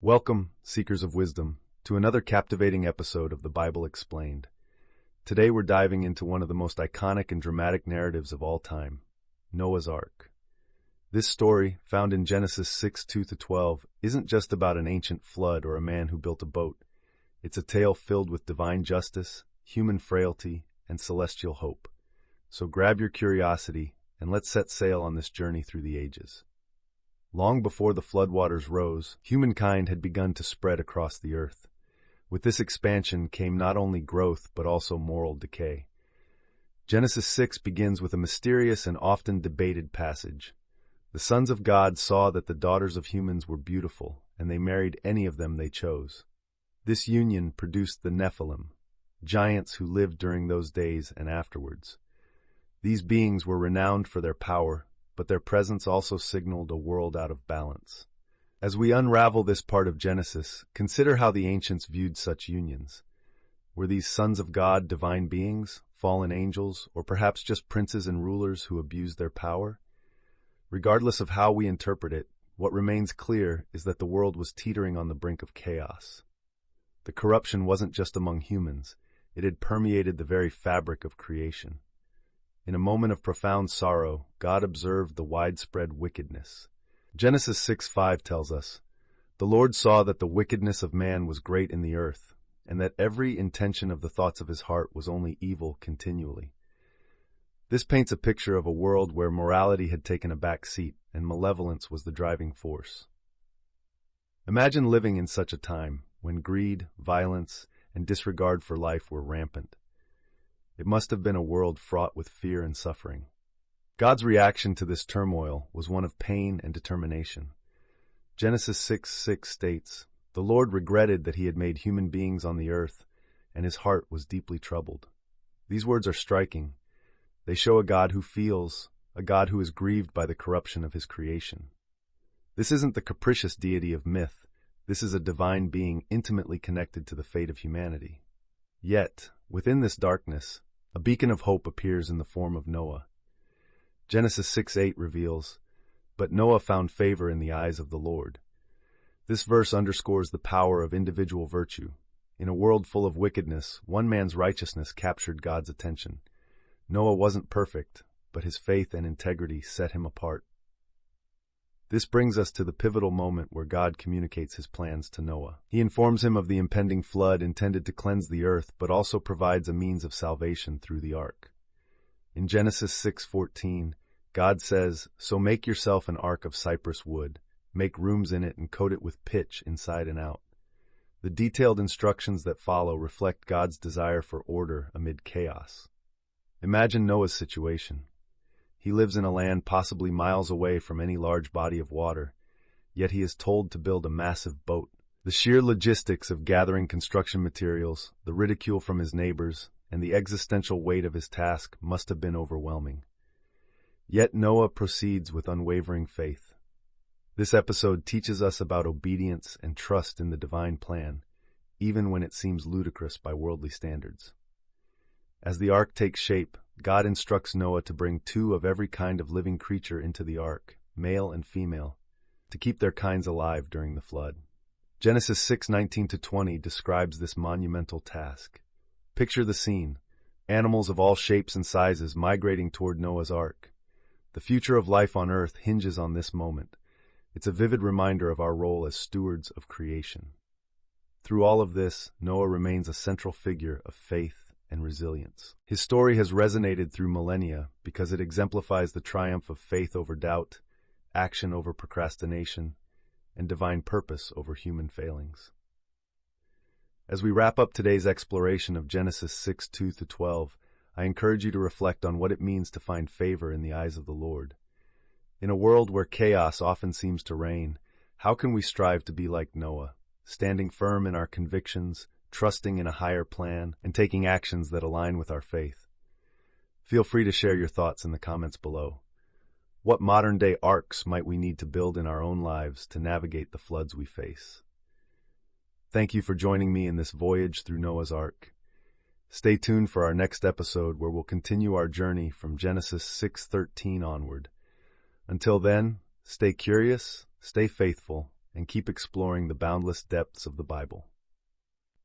Welcome, seekers of wisdom, to another captivating episode of the Bible Explained. Today we're diving into one of the most iconic and dramatic narratives of all time, Noah's Ark. This story, found in Genesis 6:2-12, isn't just about an ancient flood or a man who built a boat. It's a tale filled with divine justice, human frailty, and celestial hope. So grab your curiosity and let's set sail on this journey through the ages. Long before the floodwaters rose, humankind had begun to spread across the earth. With this expansion came not only growth but also moral decay. Genesis 6 begins with a mysterious and often debated passage. The sons of God saw that the daughters of humans were beautiful, and they married any of them they chose. This union produced the Nephilim, giants who lived during those days and afterwards. These beings were renowned for their power, but their presence also signaled a world out of balance. As we unravel this part of Genesis, consider how the ancients viewed such unions. Were these sons of God divine beings, fallen angels, or perhaps just princes and rulers who abused their power? Regardless of how we interpret it, what remains clear is that the world was teetering on the brink of chaos. The corruption wasn't just among humans, it had permeated the very fabric of creation. In a moment of profound sorrow, God observed the widespread wickedness. Genesis 6:5 tells us, "The Lord saw that the wickedness of man was great in the earth, and that every intention of the thoughts of his heart was only evil continually." This paints a picture of a world where morality had taken a back seat and malevolence was the driving force. Imagine living in such a time, when greed, violence, and disregard for life were rampant. It must have been a world fraught with fear and suffering. God's reaction to this turmoil was one of pain and determination. Genesis 6:6 states, "The Lord regretted that he had made human beings on the earth, and his heart was deeply troubled." These words are striking. They show a God who feels, a God who is grieved by the corruption of his creation. This isn't the capricious deity of myth. This is a divine being intimately connected to the fate of humanity. Yet, within this darkness, a beacon of hope appears in the form of Noah. Genesis 6:8 reveals, "But Noah found favor in the eyes of the Lord." This verse underscores the power of individual virtue. In a world full of wickedness, one man's righteousness captured God's attention. Noah wasn't perfect, but his faith and integrity set him apart. This brings us to the pivotal moment where God communicates his plans to Noah. He informs him of the impending flood intended to cleanse the earth, but also provides a means of salvation through the ark. In Genesis 6:14, God says, "So make yourself an ark of cypress wood, make rooms in it and coat it with pitch inside and out." The detailed instructions that follow reflect God's desire for order amid chaos. Imagine Noah's situation. He lives in a land possibly miles away from any large body of water, yet he is told to build a massive boat. The sheer logistics of gathering construction materials, the ridicule from his neighbors, and the existential weight of his task must have been overwhelming. Yet Noah proceeds with unwavering faith. This episode teaches us about obedience and trust in the divine plan, even when it seems ludicrous by worldly standards. As the ark takes shape, God instructs Noah to bring 2 of every kind of living creature into the ark, male and female, to keep their kinds alive during the flood. Genesis 6:19-20 describes this monumental task. Picture the scene: animals of all shapes and sizes migrating toward Noah's ark. The future of life on earth hinges on this moment. It's a vivid reminder of our role as stewards of creation. Through all of this, Noah remains a central figure of faith and resilience. His story has resonated through millennia because it exemplifies the triumph of faith over doubt, action over procrastination, and divine purpose over human failings. As we wrap up today's exploration of Genesis 6:2-12, I encourage you to reflect on what it means to find favor in the eyes of the Lord. In a world where chaos often seems to reign, how can we strive to be like Noah, standing firm in our convictions, trusting in a higher plan, and taking actions that align with our faith? Feel free to share your thoughts in the comments below. What modern-day arks might we need to build in our own lives to navigate the floods we face? Thank you for joining me in this voyage through Noah's Ark. Stay tuned for our next episode where we'll continue our journey from Genesis 6:13 onward. Until then, stay curious, stay faithful, and keep exploring the boundless depths of the Bible.